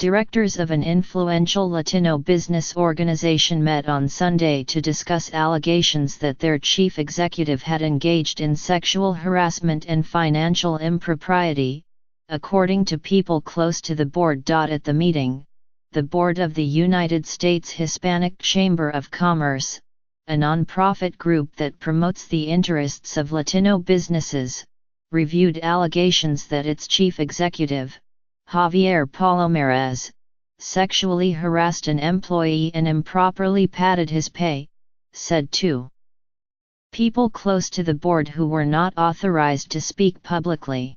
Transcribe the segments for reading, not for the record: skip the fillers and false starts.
Directors of an influential Latino business organization met on Sunday to discuss allegations that their chief executive had engaged in sexual harassment and financial impropriety, according to people close to the board. At the meeting, the board of the United States Hispanic Chamber of Commerce, a nonprofit group that promotes the interests of Latino businesses, reviewed allegations that its chief executive, Javier Palomares, sexually harassed an employee and improperly padded his pay, said two people close to the board who were not authorized to speak publicly.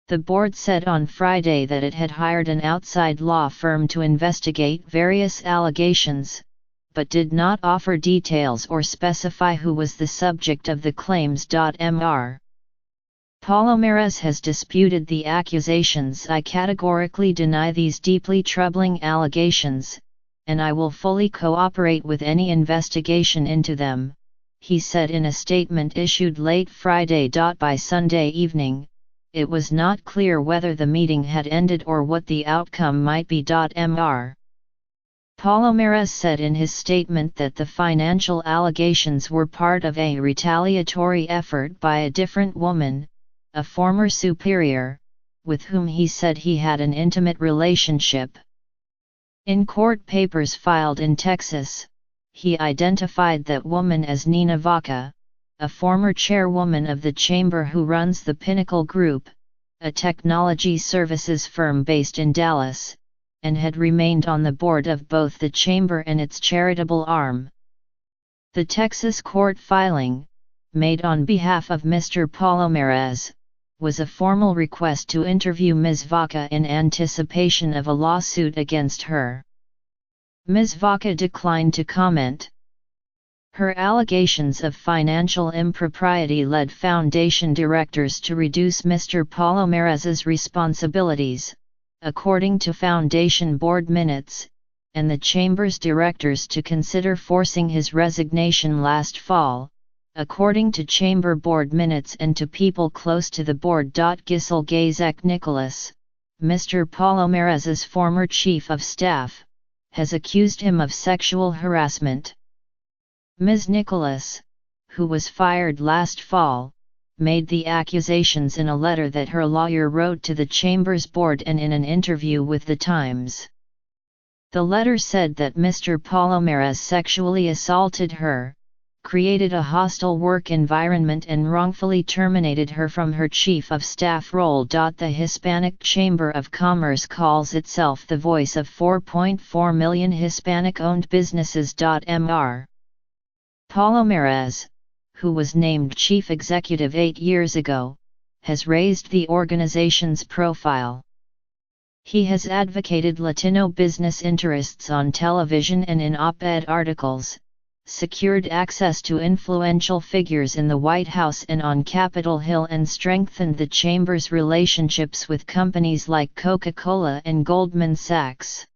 The board said on Friday that it had hired an outside law firm to investigate various allegations, but did not offer details or specify who was the subject of the claims. Mr. Palomares has disputed the accusations. "I categorically deny these deeply troubling allegations, and I will fully cooperate with any investigation into them," he said in a statement issued late Friday. By Sunday evening, it was not clear whether the meeting had ended or what the outcome might be. Mr. Palomares said in his statement that the financial allegations were part of a retaliatory effort by a different woman, a former superior, with whom he said he had an intimate relationship. In court papers filed in Texas, he identified that woman as Nina Vaca, a former chairwoman of the chamber who runs the Pinnacle Group, a technology services firm based in Dallas, and had remained on the board of both the chamber and its charitable arm. The Texas court filing, made on behalf of Mr. Palomares, was a formal request to interview Ms. Vaca in anticipation of a lawsuit against her. Ms. Vaca declined to comment. Her allegations of financial impropriety led foundation directors to reduce Mr. Palomares's responsibilities, according to foundation board minutes, and the chamber's directors to consider forcing his resignation last fall, according to chamber board minutes and to people close to the board. Giselle Gazek Nicholas, Mr. Palomares's former chief of staff, has accused him of sexual harassment. Ms. Nicholas, who was fired last fall, made the accusations in a letter that her lawyer wrote to the chamber's board and in an interview with The Times. The letter said that Mr. Palomares sexually assaulted her, created a hostile work environment and wrongfully terminated her from her chief of staff role. The Hispanic Chamber of Commerce calls itself the voice of 4.4 million Hispanic-owned businesses. Mr. Palomares, who was named chief executive 8 years ago, has raised the organization's profile. He has advocated Latino business interests on television and in op-ed articles, secured access to influential figures in the White House and on Capitol Hill, and strengthened the chamber's relationships with companies like Coca-Cola and Goldman Sachs.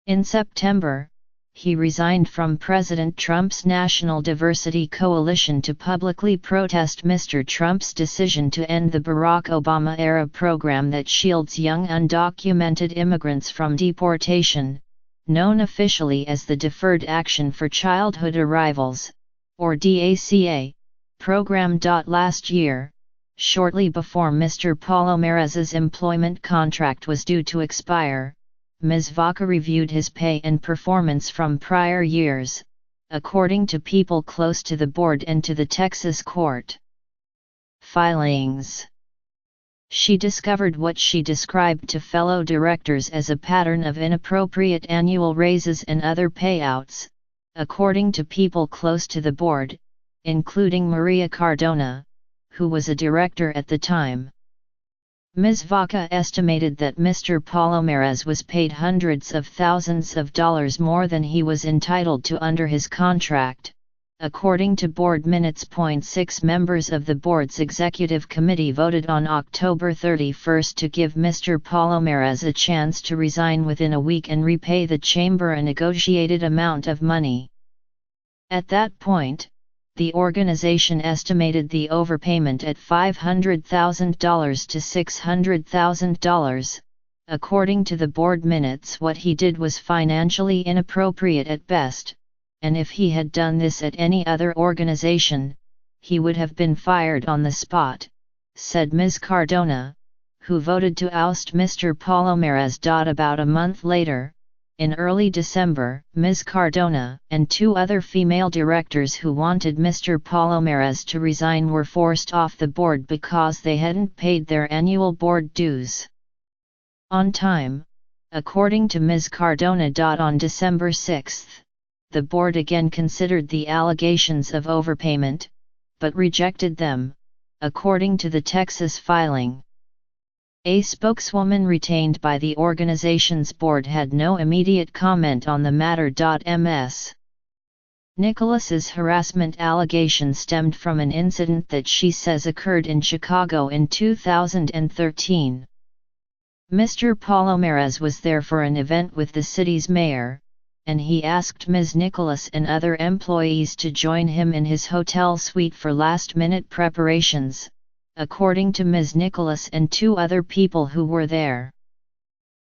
In September, he resigned from President Trump's National Diversity Coalition to publicly protest Mr. Trump's decision to end the Barack Obama-era program that shields young undocumented immigrants from deportation, known officially as the Deferred Action for Childhood Arrivals, or DACA, program. Last year, shortly before Mr. Palomares's employment contract was due to expire, Ms. Vaca reviewed his pay and performance from prior years, according to people close to the board and to the Texas court filings. She discovered what she described to fellow directors as a pattern of inappropriate annual raises and other payouts, according to people close to the board, including Maria Cardona, who was a director at the time. Ms. Vaca estimated that Mr. Palomares was paid hundreds of thousands of dollars more than he was entitled to under his contract, according to board minutes. 6 members of the board's executive committee voted on October 31 to give Mr. Palomares a chance to resign within a week and repay the chamber a negotiated amount of money. At that point, the organization estimated the overpayment at $500,000 to $600,000, According to the board minutes, what he did was financially inappropriate at best, and if he had done this at any other organization, he would have been fired on the spot, said Ms. Cardona, who voted to oust Mr. Palomares. About a month later, in early December, Ms. Cardona and 2 other female directors who wanted Mr. Palomares to resign were forced off the board because they hadn't paid their annual board dues on time, according to Ms. Cardona. On December 6, the board again considered the allegations of overpayment, but rejected them, according to the Texas filing. A spokeswoman retained by the organization's board had no immediate comment on the matter. Ms. Nicholas's harassment allegation stemmed from an incident that she says occurred in Chicago in 2013. Mr. Palomares was there for an event with the city's mayor, and he asked Ms. Nicholas and other employees to join him in his hotel suite for last-minute preparations, according to Ms. Nicholas and 2 other people who were there.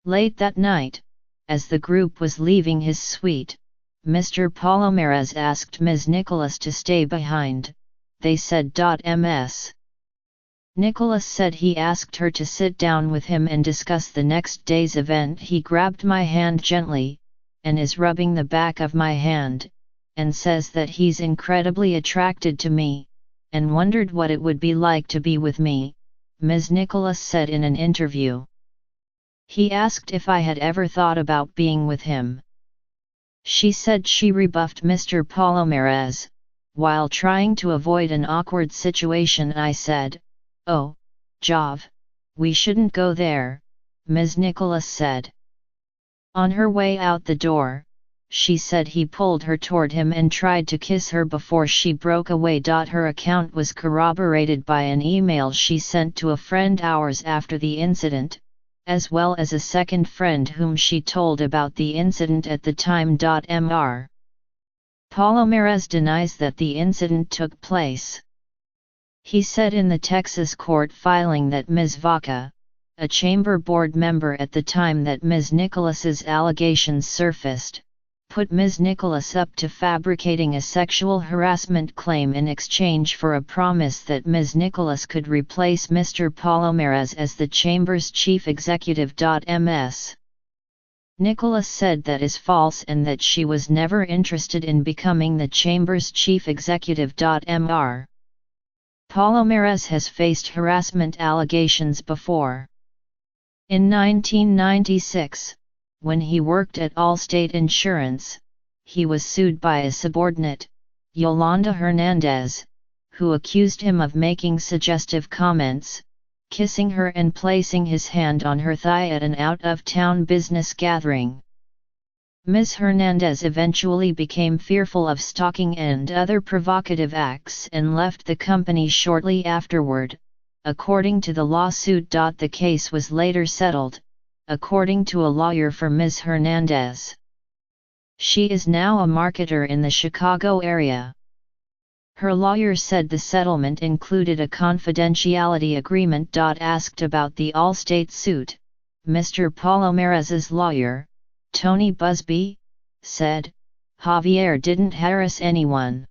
Late that night, as the group was leaving his suite, Mr. Palomares asked Ms. Nicholas to stay behind, they said. Ms. Nicholas said he asked her to sit down with him and discuss the next day's event. He grabbed my hand gently, and is rubbing the back of my hand, and says that he's incredibly attracted to me, and wondered what it would be like to be with me, Ms. Nicholas said in an interview. He asked if I had ever thought about being with him. She said she rebuffed Mr. Palomares. While trying to avoid an awkward situation, I said, "Oh, Jav, we shouldn't go there," Ms. Nicholas said. On her way out the door, she said he pulled her toward him and tried to kiss her before she broke away. Her account was corroborated by an email she sent to a friend hours after the incident, as well as a second friend whom she told about the incident at the time. Mr. Palomares denies that the incident took place. He said in the Texas court filing that Ms. Vaca, a chamber board member at the time that Ms. Nicholas's allegations surfaced, put Ms. Nicholas up to fabricating a sexual harassment claim in exchange for a promise that Ms. Nicholas could replace Mr. Palomares as the chamber's chief executive. Ms. Nicholas said that is false and that she was never interested in becoming the chamber's chief executive. Mr. Palomares has faced harassment allegations before. In 1996, when he worked at Allstate Insurance, he was sued by a subordinate, Yolanda Hernandez, who accused him of making suggestive comments, kissing her and placing his hand on her thigh at an out-of-town business gathering. Ms. Hernandez eventually became fearful of stalking and other provocative acts and left the company shortly afterward, according to the lawsuit. The case was later settled, according to a lawyer for Ms. Hernandez. She is now a marketer in the Chicago area. Her lawyer said the settlement included a confidentiality agreement. Asked about the Allstate suit, Mr. Palomares's lawyer, Tony Busby, said, "Javier didn't harass anyone.